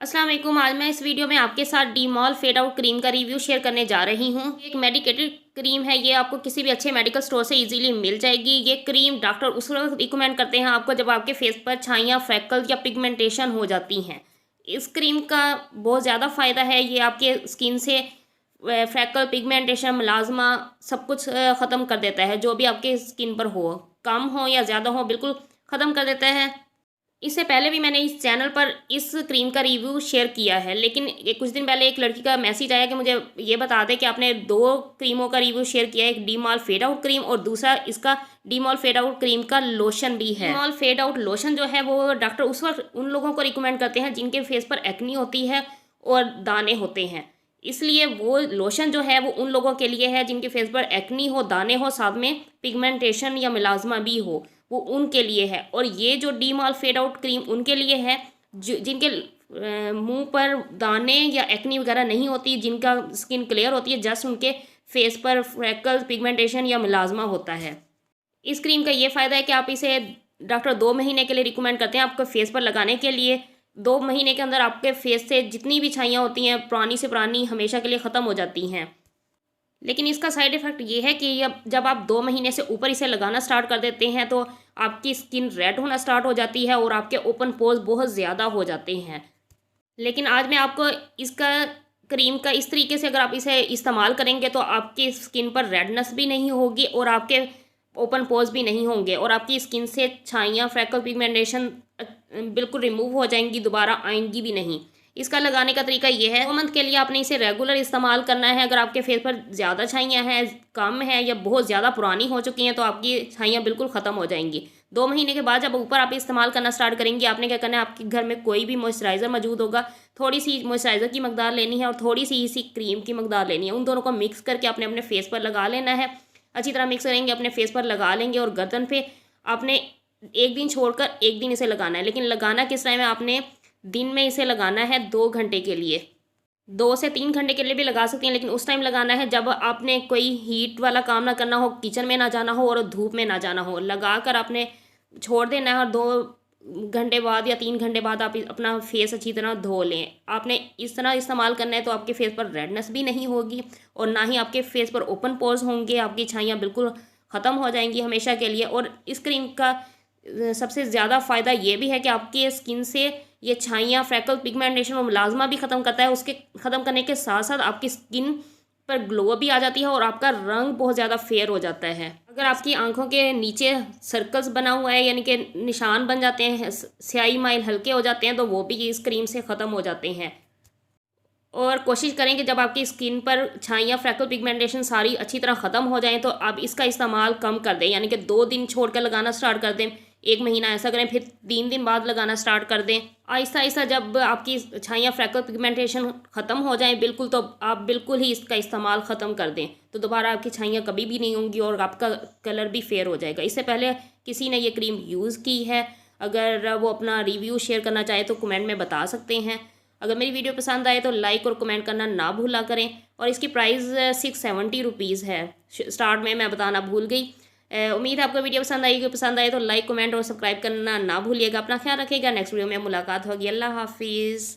अस्सलाम वालेकुम। आज मैं इस वीडियो में आपके साथ डीमॉल फेड आउट क्रीम का रिव्यू शेयर करने जा रही हूँ। एक मेडिकेटेड क्रीम है, ये आपको किसी भी अच्छे मेडिकल स्टोर से इजीली मिल जाएगी। ये क्रीम डॉक्टर उस वक्त रिकमेंड करते हैं आपको जब आपके फेस पर छाइयाँ, फ्रैकल्स या पिगमेंटेशन हो जाती हैं। इस क्रीम का बहुत ज़्यादा फ़ायदा है, ये आपके स्किन से फ्रैकल, पिगमेंटेशन, मलाजमा सब कुछ ख़त्म कर देता है। जो भी आपके स्किन पर हो, कम हो या ज़्यादा हो, बिल्कुल ख़त्म कर देता है। इससे पहले भी मैंने इस चैनल पर इस क्रीम का रिव्यू शेयर किया है, लेकिन कुछ दिन पहले एक लड़की का मैसेज आया कि मुझे ये बता दें कि आपने दो क्रीमों का रिव्यू शेयर किया है, एक डीमॉल फेड आउट क्रीम और दूसरा इसका डीमॉल फेड आउट क्रीम का लोशन भी है। डीमॉल फेड आउट लोशन जो है वो डॉक्टर उस वक्त उन लोगों को रिकमेंड करते हैं जिनके फेस पर एक्नी होती है और दाने होते हैं। इसलिए वो लोशन जो है वो उन लोगों के लिए है जिनके फेस पर एक्नी हो, दाने हो, साथ में पिगमेंटेशन या मिलाजमा भी हो, वो उनके लिए है। और ये जो डीमॉल फेड आउट क्रीम उनके लिए है जिनके मुंह पर दाने या एक्नी वगैरह नहीं होती, जिनका स्किन क्लियर होती है, जस्ट उनके फेस पर फ्रैकल्स, पिगमेंटेशन या मिलाजमा होता है। इस क्रीम का ये फ़ायदा है कि आप इसे डॉक्टर 2 महीने के लिए रिकमेंड करते हैं आपको फेस पर लगाने के लिए। 2 महीने के अंदर आपके फेस से जितनी भी छाइयाँ होती हैं पुरानी से पुरानी हमेशा के लिए ख़त्म हो जाती हैं। लेकिन इसका साइड इफ़ेक्ट ये है कि जब आप 2 महीने से ऊपर इसे लगाना स्टार्ट कर देते हैं तो आपकी स्किन रेड होना स्टार्ट हो जाती है और आपके ओपन पोर्स बहुत ज़्यादा हो जाते हैं। लेकिन आज मैं आपको इसका क्रीम का इस तरीके से अगर आप इसे इस्तेमाल करेंगे तो आपकी स्किन पर रेडनेस भी नहीं होगी और आपके ओपन पोर्स भी नहीं होंगे और आपकी स्किन से छाइयाँ, फ्रैकल, पिगमेंटेशन बिल्कुल रिमूव हो जाएंगी, दोबारा आएंगी भी नहीं। इसका लगाने का तरीका ये है, 2 मंथ के लिए आपने इसे रेगुलर इस्तेमाल करना है। अगर आपके फेस पर ज़्यादा छाइयाँ हैं, कम है या बहुत ज़्यादा पुरानी हो चुकी हैं तो आपकी छाइयाँ बिल्कुल ख़त्म हो जाएंगी। 2 महीने के बाद जब ऊपर आप इस्तेमाल करना स्टार्ट करेंगे, आपने क्या करना है, आपके घर में कोई भी मॉइस्चराइज़र मौजूद होगा, थोड़ी सी मॉइस्चराइज़र की मकदार लेनी है और थोड़ी सी इसी क्रीम की मकदार लेनी है। उन दोनों को मिक्स करके आपने अपने फेस पर लगा लेना है। अच्छी तरह मिक्स करेंगे, अपने फेस पर लगा लेंगे और गर्दन पे आपने एक दिन छोड़कर एक दिन इसे लगाना है। लेकिन लगाना किस टाइम है, आपने दिन में इसे लगाना है 2 घंटे के लिए। 2 से 3 घंटे के लिए भी लगा सकती हैं, लेकिन उस टाइम लगाना है जब आपने कोई हीट वाला काम ना करना हो, किचन में ना जाना हो और धूप में ना जाना हो। लगा कर आपने छोड़ देना है और 2 घंटे बाद या 3 घंटे बाद आप अपना फेस अच्छी तरह धो लें। आपने इस तरह इस्तेमाल करना है तो आपके फेस पर रेडनेस भी नहीं होगी और ना ही आपके फेस पर ओपन पोर्स होंगे। आपकी छाइयाँ बिल्कुल ख़त्म हो जाएंगी हमेशा के लिए। और इस क्रीम का सबसे ज़्यादा फ़ायदा ये भी है कि आपकी स्किन से ये छाइयाँ, फ्रैकल, पिगमेंटेशन और मुलाजमा भी ख़त्म करता है। उसके ख़त्म करने के साथ साथ आपकी स्किन पर ग्लो भी आ जाती है और आपका रंग बहुत ज़्यादा फेयर हो जाता है। अगर आपकी आंखों के नीचे सर्कल्स बना हुआ है, यानी कि निशान बन जाते हैं, स्याही माइल हल्के हो जाते हैं, तो वो भी इस क्रीम से ख़त्म हो जाते हैं। और कोशिश करें कि जब आपकी स्किन पर छाइयाँ, फ्रैकल, पिगमेंटेशन सारी अच्छी तरह ख़त्म हो जाएं तो आप इसका इस्तेमाल कम कर दें, यानी कि 2 दिन छोड़ कर लगाना स्टार्ट कर दें। 1 महीना ऐसा करें, फिर 3 दिन बाद लगाना स्टार्ट कर दें। आहिस्ता आहिस्ता जब आपकी छाइयाँ, फ्रैकल, पिगमेंटेशन ख़त्म हो जाएं बिल्कुल, तो आप बिल्कुल ही इसका इस्तेमाल ख़त्म कर दें, तो दोबारा आपकी छाइयाँ कभी भी नहीं होंगी और आपका कलर भी फेयर हो जाएगा। इससे पहले किसी ने ये क्रीम यूज़ की है, अगर वो अपना रिव्यू शेयर करना चाहे तो कमेंट में बता सकते हैं। अगर मेरी वीडियो पसंद आए तो लाइक और कमेंट करना ना भूला करें। और इसकी प्राइस 670 रुपीज़ है, स्टार्ट में मैं बताना भूल गई। उम्मीद है आपको वीडियो पसंद आएगी। पसंद आए तो लाइक, कमेंट और सब्सक्राइब करना ना भूलिएगा। अपना ख्याल रखिएगा। नेक्स्ट वीडियो में मुलाकात होगी। अल्लाह हाफिज़।